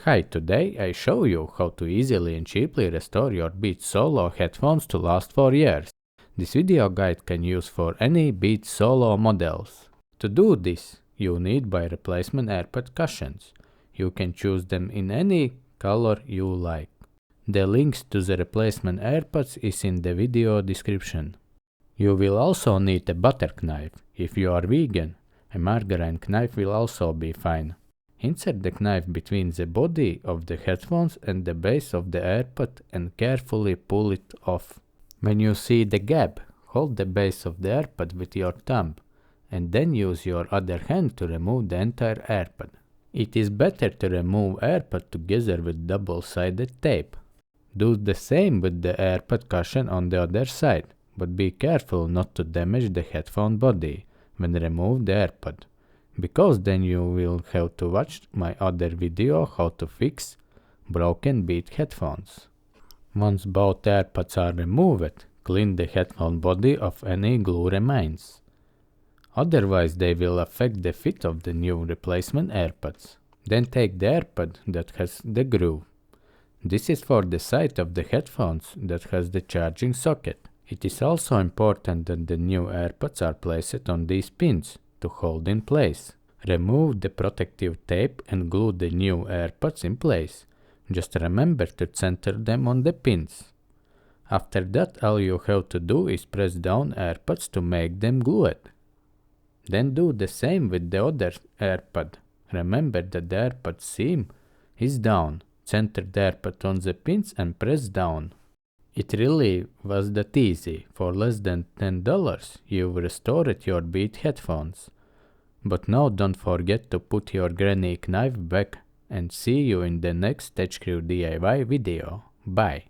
Hi, today I show you how to easily and cheaply restore your Beats Solo headphones to last for years. This video guide can use for any Beats Solo models. To do this, you need buy replacement AirPod cushions. You can choose them in any color you like. The links to the replacement AirPods is in the video description. You will also need a butter knife. If you are vegan, a margarine knife will also be fine. Insert the knife between the body of the headphones and the base of the AirPod and carefully pull it off. When you see the gap, hold the base of the AirPod with your thumb and then use your other hand to remove the entire AirPod. It is better to remove AirPod together with double-sided tape. Do the same with the AirPod cushion on the other side, but be careful not to damage the headphone body when remove the AirPod, because then you will have to watch my other video how to fix broken Beats headphones. Once both AirPods are removed, clean the headphone body of any glue remains. Otherwise they will affect the fit of the new replacement AirPods. Then take the AirPod that has the groove. This is for the side of the headphones that has the charging socket. It is also important that the new AirPods are placed on these pins to hold in place. Remove the protective tape and glue the new AirPods in place. Just remember to center them on the pins. After that, all you have to do is press down AirPods to make them glued. Then do the same with the other AirPod. Remember that the AirPod seam is down. Center the AirPod on the pins and press down. It really was that easy. For less than $10, you've restored your Beats headphones. But now don't forget to put your granny knife back and see you in the next TechCrew DIY video. Bye!